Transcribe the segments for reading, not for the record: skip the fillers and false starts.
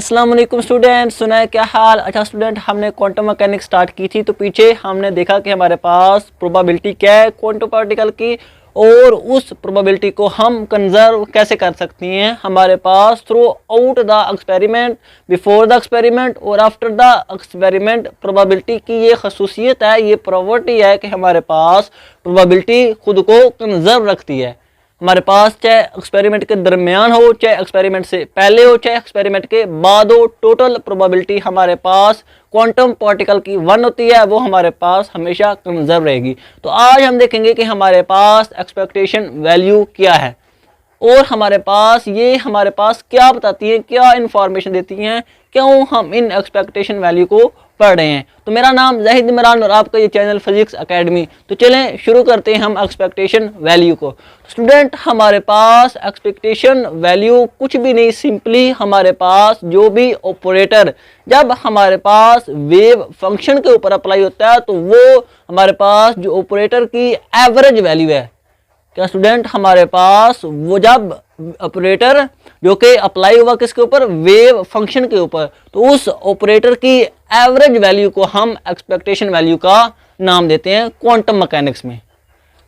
अस्सलाम वालेकुम स्टूडेंट, सुना है क्या हाल। अच्छा स्टूडेंट, हमने क्वांटम मैकेनिक्स स्टार्ट की थी तो पीछे हमने देखा कि हमारे पास प्रोबेबिलिटी क्या है क्वांटम पार्टिकल की, और उस प्रोबेबिलिटी को हम कंजर्व कैसे कर सकती हैं हमारे pass through out the experiment, before the experiment और आफ्टर द एक्सपेरिमेंट। प्रोबेबिलिटी की ये खसूसियत है, ये प्रॉपर्टी है कि हमारे पास प्रोबेबिलिटी खुद को कंजर्व रखती है। हमारे पास चाहे एक्सपेरिमेंट के दरमियान हो, चाहे एक्सपेरिमेंट से पहले हो, चाहे एक्सपेरिमेंट के बाद हो, टोटल प्रोबेबिलिटी हमारे पास क्वांटम पार्टिकल की 1 होती है, वो हमारे पास हमेशा कंजर्व रहेगी। तो आज हम देखेंगे कि हमारे पास एक्सपेक्टेशन वैल्यू क्या है और हमारे पास क्या बताती है, क्या इंफॉर्मेशन देती हैं, क्यों हम इन एक्सपेक्टेशन वैल्यू को पढ़ रहे हैं। तो मेरा नाम जाहिद इमरान और आपका ये चैनल फिजिक्स एकेडमी। तो चलें शुरू करते हैं हम एक्सपेक्टेशन वैल्यू को। स्टूडेंट, हमारे पास एक्सपेक्टेशन वैल्यू कुछ भी नहीं, सिंपली हमारे पास जो भी ऑपरेटर जब हमारे पास वेव फंक्शन के ऊपर अप्लाई होता है तो वो हमारे पास जो ऑपरेटर की एवरेज वैल्यू है। क्या स्टूडेंट, हमारे पास वो जब ऑपरेटर जो कि अप्लाई हुआ किसके ऊपर, वेव फंक्शन के ऊपर, तो उस ऑपरेटर की एवरेज वैल्यू को हम एक्सपेक्टेशन वैल्यू का नाम देते हैं क्वांटम मैकेनिक्स में।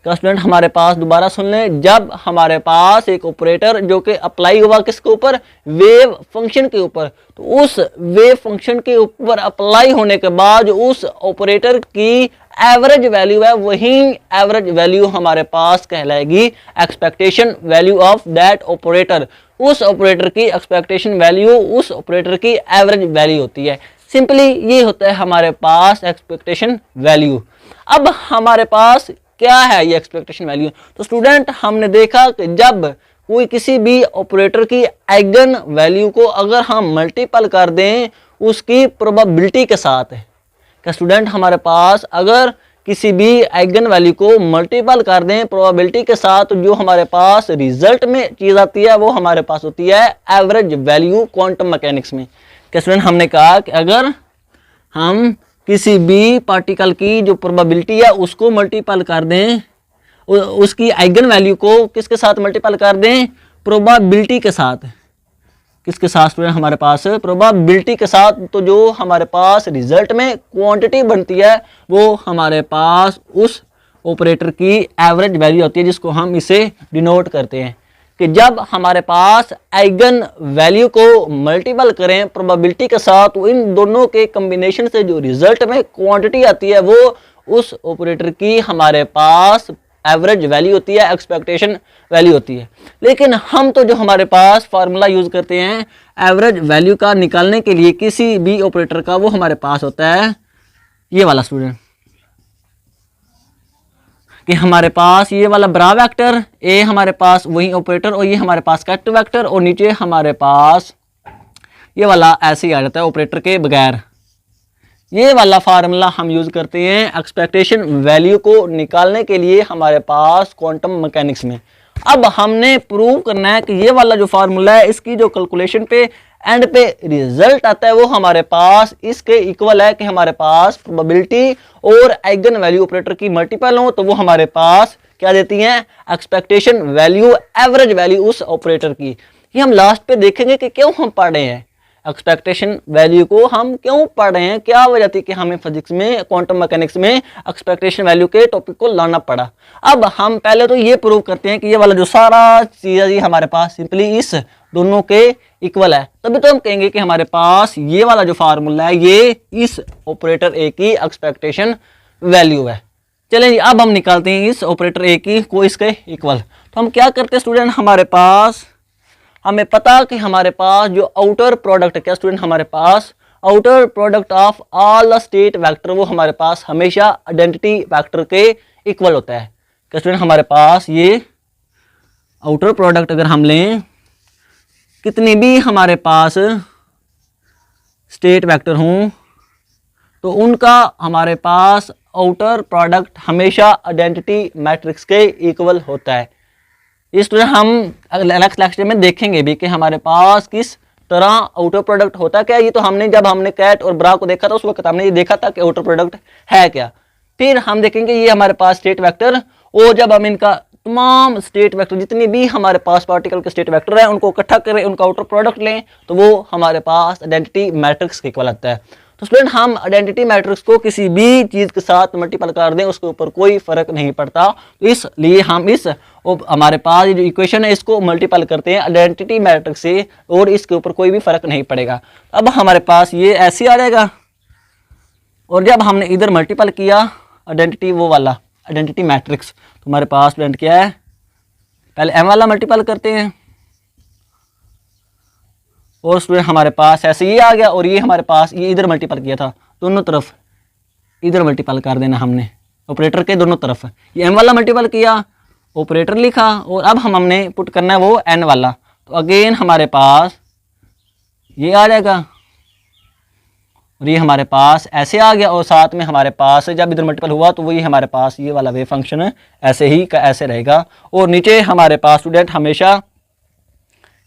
क्या स्टूडेंट, हमारे पास दोबारा सुन लें, जब हमारे पास एक ऑपरेटर जो कि अप्लाई हुआ किसके ऊपर, वेव फंक्शन के ऊपर, तो उस वेव फंक्शन के ऊपर अप्लाई होने के बाद उस ऑपरेटर की एवरेज वैल्यू है, वही एवरेज वैल्यू हमारे पास कहलाएगी expectation value of that operator. उस ऑपरेटर की एक्सपेक्टेशन वैल्यू उस ऑपरेटर की एवरेज वैल्यू होती है। सिंपली ये होता है हमारे पास एक्सपेक्टेशन वैल्यू। अब हमारे पास क्या है ये एक्सपेक्टेशन वैल्यू। तो स्टूडेंट, हमने देखा कि जब कोई किसी भी ऑपरेटर की आइगन वैल्यू को अगर हम मल्टीपल कर दें उसकी प्रोबेबिलिटी के साथ है। क्या स्टूडेंट, हमारे पास अगर किसी भी आइगन वैल्यू को मल्टीपल कर दें प्रोबेबिलिटी के साथ, तो जो हमारे पास रिजल्ट में चीज आती है वो हमारे पास होती है एवरेज वैल्यू क्वांटम मैकेनिक्स में। क्या स्टूडेंट, हमने कहा कि अगर हम किसी भी पार्टिकल की जो प्रोबेबिलिटी है उसको मल्टीपल कर दें, उसकी आइगन वैल्यू को किसके साथ मल्टीपल कर दें, प्रोबेबिलिटी के साथ। किसके साथ स्टूडेंट, हमारे पास प्रोबेबिलिटी के साथ, तो जो हमारे पास रिजल्ट में क्वांटिटी बनती है वो हमारे पास उस ऑपरेटर की एवरेज वैल्यू होती है, जिसको हम इसे डिनोट करते हैं कि जब हमारे पास आइगन वैल्यू को मल्टीपल करें प्रोबेबिलिटी के साथ, तो इन दोनों के कॉम्बिनेशन से जो रिजल्ट में क्वांटिटी आती है वो उस ऑपरेटर की हमारे पास एवरेज वैल्यू होती है, एक्सपेक्टेशन वैल्यू होती है। लेकिन हम तो जो हमारे पास फार्मूला यूज करते हैं एवरेज वैल्यू का निकालने के लिए किसी भी ऑपरेटर का, वो हमारे पास होता है ये वाला स्टूडेंट, कि हमारे पास ये वाला ब्रा वेक्टर, ए हमारे पास वही ऑपरेटर, और ये हमारे पास कट वेक्टर, और नीचे हमारे पास ये वाला ऐसे ही आ जाता है ऑपरेटर के बगैर। ये वाला फार्मूला हम यूज करते हैं एक्सपेक्टेशन वैल्यू को निकालने के लिए हमारे पास क्वांटम मैकेनिक्स में। अब हमने प्रूव करना है कि ये वाला जो फार्मूला है इसकी जो कैलकुलेशन पे एंड पे रिजल्ट आता है वो हमारे पास इसके इक्वल है कि हमारे पास प्रोबेबिलिटी और आइगन वैल्यू ऑपरेटर की मल्टीपल हो, तो वो हमारे पास क्या देती हैं, एक्सपेक्टेशन वैल्यू, एवरेज वैल्यू उस ऑपरेटर की। ये हम लास्ट पे देखेंगे कि क्यों हम पढ़ रहे हैं एक्सपेक्टेशन वैल्यू को, हम क्यों पढ़ रहे हैं, क्या वजह थी कि हमें फिजिक्स में क्वांटम मैकेनिक्स में एक्सपेक्टेशन वैल्यू के टॉपिक को लाना पड़ा। अब हम पहले तो ये प्रूव करते हैं कि ये वाला जो सारा चीज है ये हमारे पास सिंपली इस दोनों के इक्वल है, तभी तो हम कहेंगे कि हमारे पास ये वाला जो फार्मूला है ये इस ऑपरेटर ए की एक्सपेक्टेशन वैल्यू है। चलें जी, अब हम निकालते हैं इस ऑपरेटर ए की को इसके इक्वल। तो हम क्या करते हैं स्टूडेंट, हमें पता कि हमारे पास जो आउटर प्रोडक्ट है, क्या स्टूडेंट, हमारे पास outer product of all the state vector वो हमारे पास हमेशा आइडेंटिटी वेक्टर के इक्वल होता है। क्या स्टूडेंट, हमारे पास ये आउटर प्रोडक्ट अगर हम लें, कितनी भी हमारे पास स्टेट वेक्टर हों तो उनका हमारे पास आउटर प्रोडक्ट हमेशा आइडेंटिटी मैट्रिक्स के इक्वल होता है। इस स्टूडेंट हम नेक्स्ट लेक्चर में देखेंगे भी कि हमारे पास किस तरह आउटर प्रोडक्ट होता क्या। ये तो जब हमने कैट और ब्रा को देखा था उस वक्त हमने ये देखा था कि आउटर प्रोडक्ट है क्या। फिर हम देखेंगे ये हमारे पास स्टेट वेक्टर, और जब हम इनका तमाम स्टेट वेक्टर जितनी भी हमारे पास पार्टिकल के स्टेट वेक्टर हैं उनको इकट्ठा करें, उनका आउटर प्रोडक्ट लें, तो वो हमारे पास आइडेंटिटी मैट्रिक्स के इक्वल आता है। तो स्टूडेंट हम आइडेंटिटी मैट्रिक्स को किसी भी चीज़ के साथ मल्टीपल कर दें उसके ऊपर कोई फ़र्क नहीं पड़ता, तो इसलिए हम इस हमारे पास जो इक्वेशन है इसको मल्टीपल करते हैं आइडेंटिटी मैट्रिक्स से और इसके ऊपर कोई भी फ़र्क नहीं पड़ेगा। अब हमारे पास ये ऐसे आ जाएगा और जब हमने इधर मल्टीपल किया आइडेंटिटी वो वाला आइडेंटिटी मैट्रिक्स, तो हमारे पास स्टूडेंट क्या है, पहले एम वाला मल्टीपल करते हैं और स्टूडेंट हमारे पास ऐसे ये आ गया और ये हमारे पास ये इधर मल्टीपल किया था, दोनों तरफ इधर मल्टीपल कर देना हमने ऑपरेटर के दोनों तरफ। ये एम वाला मल्टीपल किया, ऑपरेटर लिखा और अब हमने पुट करना है वो एन वाला, तो अगेन हमारे पास ये आ जाएगा और ये हमारे पास ऐसे आ गया और साथ में हमारे पास जब इधर मल्टीपल हुआ तो वही हमारे पास ये वाला वेव फंक्शन ऐसे ही का ऐसे रहेगा और नीचे हमारे पास स्टूडेंट हमेशा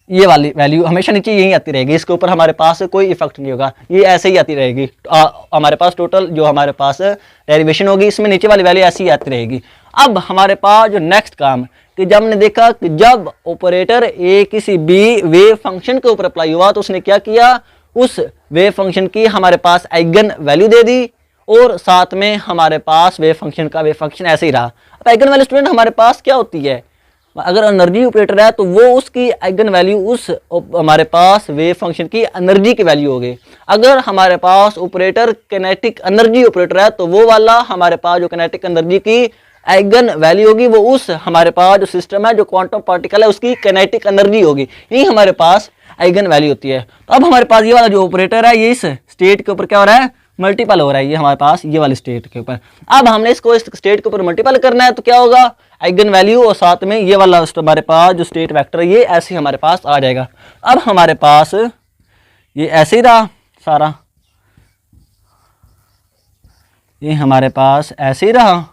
ये वाली वैल्यू हमेशा नीचे यही आती रहेगी, इसके ऊपर हमारे पास कोई इफेक्ट नहीं होगा, ये ऐसे ही आती रहेगी। हमारे पास टोटल जो हमारे पास डेरिवेशन होगी इसमें नीचे वाली वैल्यू ऐसी ही आती रहेगी। अब हमारे पास जो नेक्स्ट काम कि जब हमने देखा कि जब ऑपरेटर ए किसी बी वेव फंक्शन के ऊपर अप्लाई हुआ तो उसने क्या किया, उस वेव फंक्शन की हमारे पास आइगन वैल्यू दे दी और साथ में हमारे पास वेव फंक्शन का वेव फंक्शन ऐसे ही रहा। अब आइगन वैल्यू स्टूडेंट हमारे पास क्या होती है, अगर एनर्जी ऑपरेटर है तो वो उसकी आइगन वैल्यू उस हमारे पास वेव फंक्शन की एनर्जी की वैल्यू होगी। अगर हमारे पास ऑपरेटर किनेटिक एनर्जी ऑपरेटर है तो वो वाला हमारे पास जो किनेटिक एनर्जी की आइगन वैल्यू होगी वो उस हमारे पास जो सिस्टम है जो क्वांटम पार्टिकल है उसकी किनेटिक एनर्जी होगी, यही हमारे पास आइगन वैल्यू होती है। तो अब हमारे पास ये वाला जो ऑपरेटर है ये इस स्टेट के ऊपर क्या हो रहा है, मल्टीपल हो रहा है, ये हमारे पास ये वाली स्टेट के ऊपर। अब हमने इसको इस स्टेट के ऊपर मल्टीपल करना है तो क्या होगा, आइगन वैल्यू और साथ में ये वाला हमारे पास जो स्टेट वेक्टर है ये ऐसे हमारे पास आ जाएगा। अब हमारे पास ये ऐसे ही रहा सारा, ये हमारे पास ऐसे ही रहा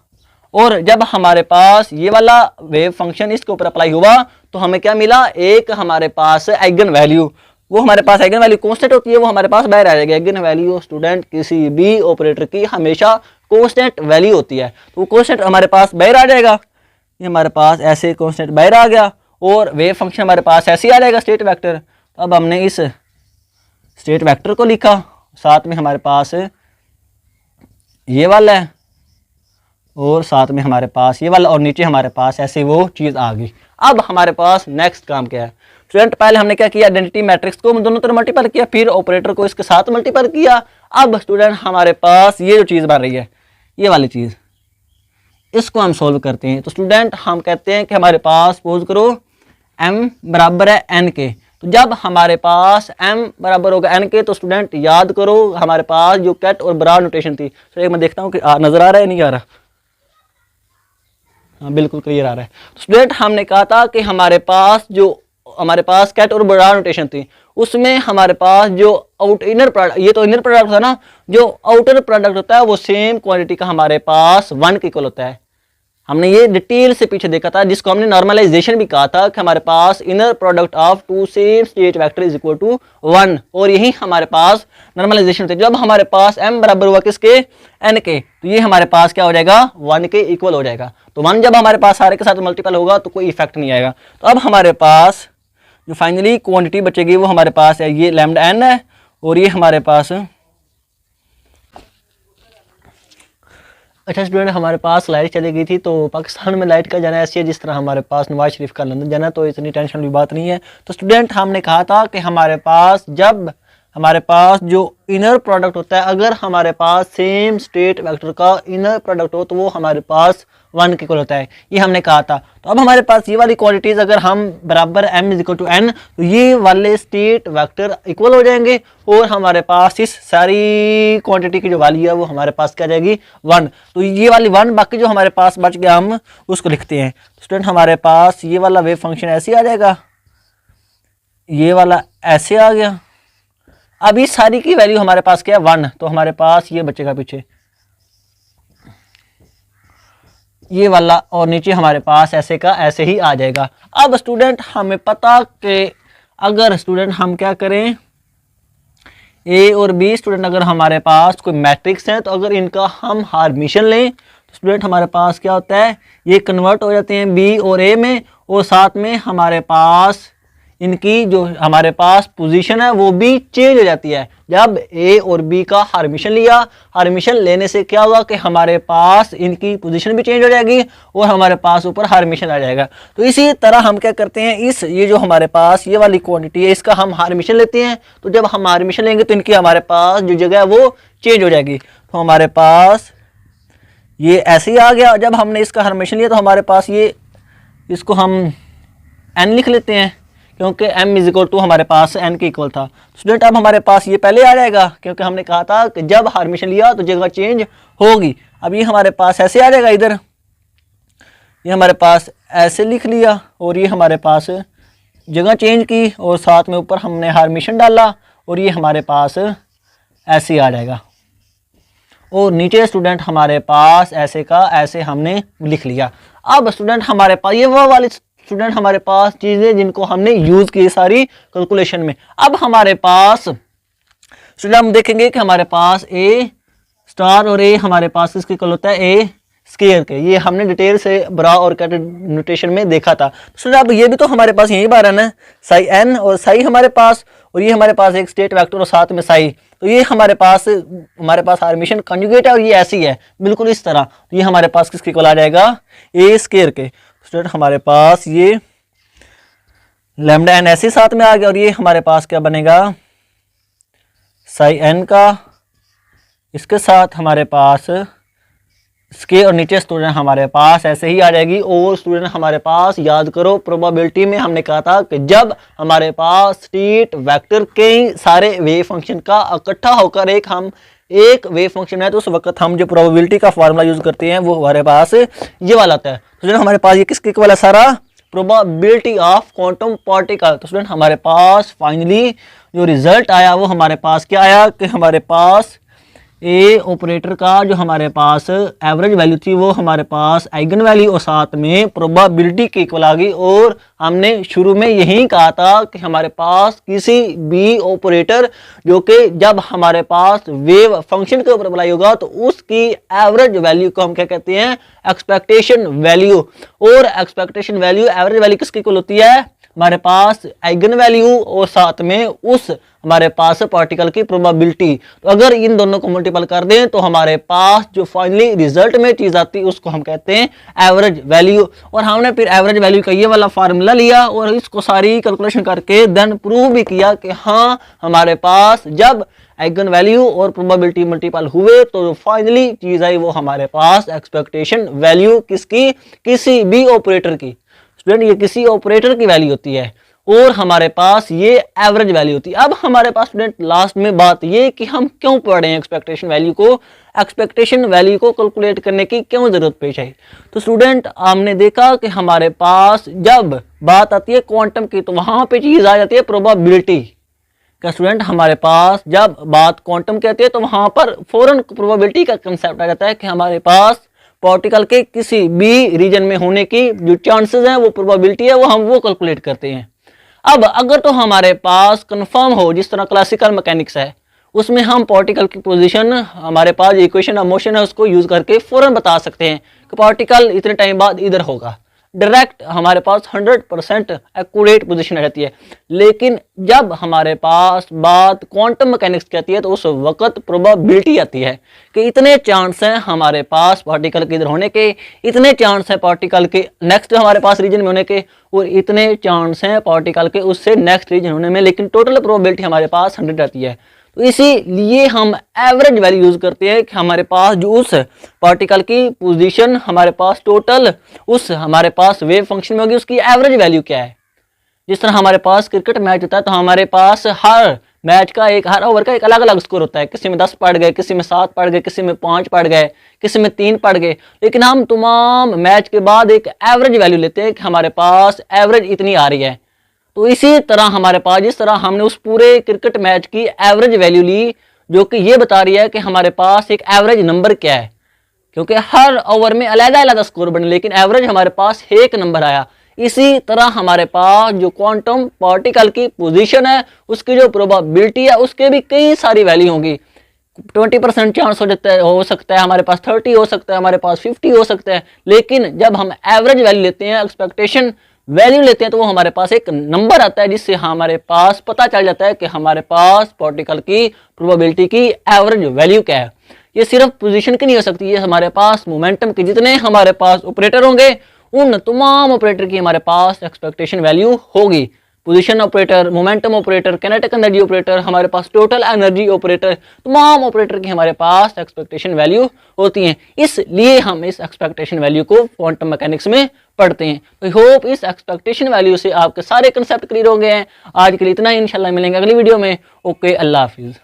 और जब हमारे पास ये वाला वेव फंक्शन इसके ऊपर अप्लाई हुआ तो हमें क्या मिला, एक हमारे पास आइगन वैल्यू, वो हमारे पास आइगन वैल्यू कांस्टेंट होती है वो हमारे पास बाहर आ जाएगी। आइगन वैल्यू स्टूडेंट किसी भी ऑपरेटर की हमेशा कांस्टेंट वैल्यू होती है, तो वो कांस्टेंट हमारे पास बाहर आ जाएगा, ये हमारे पास ऐसे कांस्टेंट बाहर आ गया और वेव फंक्शन हमारे पास ऐसे ही आ जाएगा स्टेट वेक्टर। तो अब हमने इस स्टेट वेक्टर को लिखा, साथ में हमारे पास ये वाला है और साथ में हमारे पास ये वाला और नीचे हमारे पास ऐसे वो चीज़ आ गई। अब हमारे पास नेक्स्ट काम क्या है स्टूडेंट, पहले हमने क्या किया, आइडेंटिटी मैट्रिक्स को दोनों तरफ मल्टीपल किया, फिर ऑपरेटर को इसके साथ मल्टीपल किया। अब स्टूडेंट हमारे पास ये जो चीज़ बन रही है ये वाली चीज़, इसको हम सॉल्व करते हैं। तो स्टूडेंट हम कहते हैं कि हमारे पास सपोज करो m बराबर है n के, तो जब हमारे पास m बराबर होगा n के तो स्टूडेंट याद करो हमारे पास जो कैट और ब्रा नोटेशन थी। तो एक मैं देखता हूँ कि नज़र आ रहा है नहीं आ रहा, हाँ बिल्कुल क्लियर आ रहा है। तो स्टूडेंट हमने कहा था कि हमारे पास जो हमारे पास कैट और ब्रा नोटेशन थी उसमें हमारे पास जो इनर प्रोडक्ट, ये तो इनर प्रोडक्ट था ना, जो आउटर प्रोडक्ट होता है वो सेम क्वांटिटी का हमारे पास 1 के इक्वल होता है। हमने ये डिटेल से पीछे देखा था जिसको हमने नॉर्मलाइजेशन भी कहा था कि हमारे पास inner product of two same state vector is equal to 1 और यही हमारे पास नॉर्मलाइजेशन थे। जब हमारे पास m बराबर हुआ किसके, n के, तो ये हमारे पास क्या हो जाएगा 1 के इक्वल हो जाएगा। तो 1 जब हमारे पास सारे के साथ मल्टीपल होगा तो कोई इफेक्ट नहीं आएगा। तो अब हमारे पास जो फाइनली क्वांटिटी बचेगी वो हमारे पास है ये लैम्डा n है और ये हमारे पास, अच्छा स्टूडेंट हमारे पास लाइट चली गई थी तो पाकिस्तान में लाइट का जाना ऐसी है जिस तरह हमारे पास नवाज शरीफ का लंदन जाना, तो इतनी टेंशन वाली बात नहीं है। तो स्टूडेंट हमने कहा था कि हमारे पास जब हमारे पास जो इनर प्रोडक्ट होता है अगर हमारे पास सेम स्टेट वेक्टर का इनर प्रोडक्ट हो तो वो हमारे पास 1 के इक्वल होता है, ये हमने कहा था। तो अब हमारे पास ये वाली क्वांटिटीज अगर हम बराबर m is equal to n तो ये वाले स्टेट वेक्टर इक्वल हो जाएंगे और हमारे पास इस सारी क्वांटिटी की जो वैल्यू है वो हमारे पास क्या जाएगी 1। तो ये वाली 1 बाकी जो हमारे पास बच गया हम उसको लिखते हैं। स्टूडेंट हमारे पास ये वाला वेव फंक्शन ऐसे आ जाएगा, ये वाला ऐसे आ गया। अब इस सारी की वैल्यू हमारे पास क्या है 1, तो हमारे पास ये बचेगा पीछे ये वाला और नीचे हमारे पास ऐसे का ऐसे ही आ जाएगा। अब स्टूडेंट हमें पता कि अगर स्टूडेंट हम क्या करें ए और बी स्टूडेंट अगर हमारे पास कोई मैट्रिक्स है तो अगर इनका हम हार्मिशन लें स्टूडेंट हमारे पास क्या होता है, ये कन्वर्ट हो जाते हैं बी और ए में, और साथ में हमारे पास इनकी जो हमारे पास पोजीशन है वो भी चेंज हो जाती है। जब ए और बी का हार्मिशन लिया, हार्मिशन लेने से क्या होगा कि हमारे पास इनकी पोजीशन भी चेंज हो जाएगी और हमारे पास ऊपर हार्मिशन आ जाएगा। तो इसी तरह हम क्या करते हैं, इस ये जो हमारे पास ये वाली क्वांटिटी है इसका हम हार्मिशन लेते हैं। तो जब हम हार्मिशन लेंगे तो इनकी हमारे पास जो जगह है वो चेंज हो जाएगी। तो हमारे पास ये ऐसे ही आ गया। जब हमने इसका हार्मिशन लिया तो हमारे पास ये, इसको हम n लिख लेते हैं क्योंकि m इज इक्वल टू हमारे पास n के इक्वल था। स्टूडेंट अब हमारे पास ये पहले आ जाएगा क्योंकि हमने कहा था कि जब हार्मिशन लिया तो जगह चेंज होगी। अब ये हमारे पास ऐसे आ जाएगा, इधर ये हमारे पास ऐसे लिख लिया और ये हमारे पास जगह चेंज की और साथ में ऊपर हमने हार्मिशन डाला और ये हमारे पास ऐसे आ जाएगा। और नीचे स्टूडेंट हमारे पास ऐसे का ऐसे हमने लिख लिया। अब स्टूडेंट हमारे पास ये वो वाली स्टूडेंट हमारे पास चीज़ें जिनको हमने यूज़ की सारी कैलकुलेशन में। अब हमारे पास स्टूडेंट हम देखेंगे कि हमारे पास ए स्टार और ए हमारे पास इसके इक्वल होता है ए स्क्वायर के। ये हमने डिटेल से ब्रा और कैट नोटेशन में देखा था। स्टूडेंट अब ये भी तो हमारे पास यही बार है ना, साई एन और साई हमारे पास, और ये हमारे पास एक स्टेट वेक्टर और साथ में साई। तो ये हमारे पास हार्मिशन कंजुगेट है और ये ऐसी है बिल्कुल इस तरह। तो ये हमारे पास किसके इक्वल आ जाएगा, ए स्क्वायर के। स्टूडेंट हमारे पास ये लैम्डा एन ऐसे साथ में आ गया और ये हमारे पास क्या बनेगा, साई एन का, इसके साथ हमारे पास स्के और नीचे स्टूडेंट हमारे पास ऐसे ही आ जाएगी। और स्टूडेंट हमारे पास याद करो प्रोबेबिलिटी में हमने कहा था कि जब हमारे पास स्टेट वेक्टर के सारे वेव फंक्शन का इकट्ठा होकर एक वेव फंक्शन है तो उस वक्त हम जो प्रोबेबिलिटी का फार्मूला यूज करते हैं वो हमारे पास ये वाला आता है। तो स्टूडेंट हमारे पास ये किसके इक्वल है, सारा प्रोबेबिलिटी ऑफ क्वांटम पार्टिकल। तो स्टूडेंट हमारे पास फाइनली जो रिजल्ट आया वो हमारे पास क्या आया कि हमारे पास ए ऑपरेटर का जो हमारे पास एवरेज वैल्यू थी वो हमारे पास आइगन वैल्यू और साथ में प्रोबेबिलिटी के इक्वल आ गई। और हमने शुरू में यही कहा था कि हमारे पास किसी भी ऑपरेटर जो कि जब हमारे पास वेव फंक्शन के ऊपर अप्लाई होगा तो उसकी एवरेज वैल्यू को हम क्या कहते हैं, एक्सपेक्टेशन वैल्यू। और एक्सपेक्टेशन वैल्यू एवरेज वैल्यू किसके इक्वल होती है, हमारे पास आइगन वैल्यू और साथ में उस हमारे पास पार्टिकल की प्रोबेबिलिटी। तो अगर इन दोनों को मल्टीपल कर दें तो हमारे पास जो फाइनली रिजल्ट में चीज आती है उसको हम कहते हैं एवरेज वैल्यू। और हमने फिर एवरेज वैल्यू का ये वाला फार्मूला लिया और इसको सारी कैलकुलेशन करके देन प्रूव भी किया कि हाँ हमारे पास जब आइगन वैल्यू और प्रोबेबिलिटी मल्टीपल हुए तो फाइनली चीज आई वो हमारे पास एक्सपेक्टेशन वैल्यू किसकी, किसी भी ऑपरेटर की। स्टूडेंट ये किसी ऑपरेटर की वैल्यू होती है और हमारे पास ये एवरेज वैल्यू होती है। अब हमारे पास स्टूडेंट लास्ट में बात ये कि हम क्यों पढ़ रहे हैं एक्सपेक्टेशन वैल्यू को, एक्सपेक्टेशन वैल्यू को कैलकुलेट करने की क्यों जरूरत पेश आई। तो स्टूडेंट हमने देखा कि हमारे पास जब बात आती है क्वांटम की तो वहां पे चीज आ जाती है प्रोबेबिलिटी का। स्टूडेंट हमारे पास जब बात क्वांटम की आती है तो वहां पर फौरन प्रोबेबिलिटी का कंसेप्ट आ जाता है कि हमारे पास पार्टिकल के किसी भी रीजन में होने की जो चांसेस हैं वो प्रोबेबिलिटी है वो हम वो कैलकुलेट करते हैं। अब अगर तो हमारे पास कंफर्म हो जिस तरह क्लासिकल मैकेनिक्स है उसमें हम पार्टिकल की पोजीशन हमारे पास इक्वेशन ऑफ मोशन है उसको यूज करके फौरन बता सकते हैं कि पार्टिकल इतने टाइम बाद इधर होगा, डायरेक्ट हमारे पास 100% एक्यूरेट पोजीशन आ जाती है। लेकिन जब हमारे पास बात क्वांटम मैकेनिक्स की आती है तो उस वक्त प्रोबेबिलिटी आती है कि इतने चांस हैं हमारे पास पार्टिकल के इधर होने के, इतने चांस हैं पार्टिकल के नेक्स्ट हमारे पास रीजन में होने के, और इतने चांस हैं पार्टिकल के उससे नेक्स्ट रीजन होने में। लेकिन टोटल प्रोबेबिलिटी हमारे पास 100 आती है। तो इसीलिए हम एवरेज वैल्यू यूज करते हैं कि हमारे पास जो उस पार्टिकल की पोजीशन हमारे पास टोटल उस हमारे पास वेव फंक्शन में होगी उसकी एवरेज वैल्यू क्या है। जिस तरह हमारे पास क्रिकेट मैच होता है तो हमारे पास हर मैच का हर ओवर का एक अलग अलग स्कोर होता है, किसी में 10 पड़ गए, किसी में 7 पड़ गए, किसी में 5 पड़ गए, किसी में 3 पड़ गए। लेकिन हम तमाम मैच के बाद एक एवरेज वैल्यू लेते हैं कि हमारे पास एवरेज इतनी आ रही है। तो इसी तरह हमारे पास जिस तरह हमने उस पूरे क्रिकेट मैच की एवरेज वैल्यू ली जो कि ये बता रही है कि हमारे पास एक एवरेज नंबर क्या है, क्योंकि हर ओवर में अलग-अलग स्कोर बने लेकिन एवरेज हमारे पास एक नंबर आया। इसी तरह हमारे पास जो क्वांटम पार्टिकल की पोजीशन है उसकी जो प्रोबेबिलिटी है उसके भी कई सारी वैल्यू होंगी। 20% चांस हो सकता है, हमारे पास 30 हो सकता है, हमारे पास 50 हो सकता है। लेकिन जब हम एवरेज वैल्यू लेते हैं, एक्सपेक्टेशन वैल्यू लेते हैं, तो वो हमारे पास एक नंबर आता है जिससे हमारे पास पता चल जाता है कि हमारे पास पार्टिकल की प्रोबेबिलिटी की एवरेज वैल्यू क्या है। ये सिर्फ पोजीशन की नहीं हो सकती, ये हमारे पास मोमेंटम के जितने हमारे पास ऑपरेटर होंगे उन तमाम ऑपरेटर की हमारे पास एक्सपेक्टेशन वैल्यू होगी। Position operator, momentum operator, kinetic energy operator, हमारे पास टोटल एनर्जी ऑपरेटर, तमाम ऑपरेटर की हमारे पास एक्सपेक्टेशन वैल्यू होती हैं। इसलिए हम इस एक्सपेक्टेशन वैल्यू को क्वांटम मैकेनिक्स में पढ़ते हैं। तो होप इस एक्सपेक्टेशन वैल्यू से आपके सारे कंसेप्ट क्लियर हो गए हैं। आज के लिए इतना ही, इंशाल्लाह मिलेंगे अगली वीडियो में। ओके, अल्लाह हाफिज़।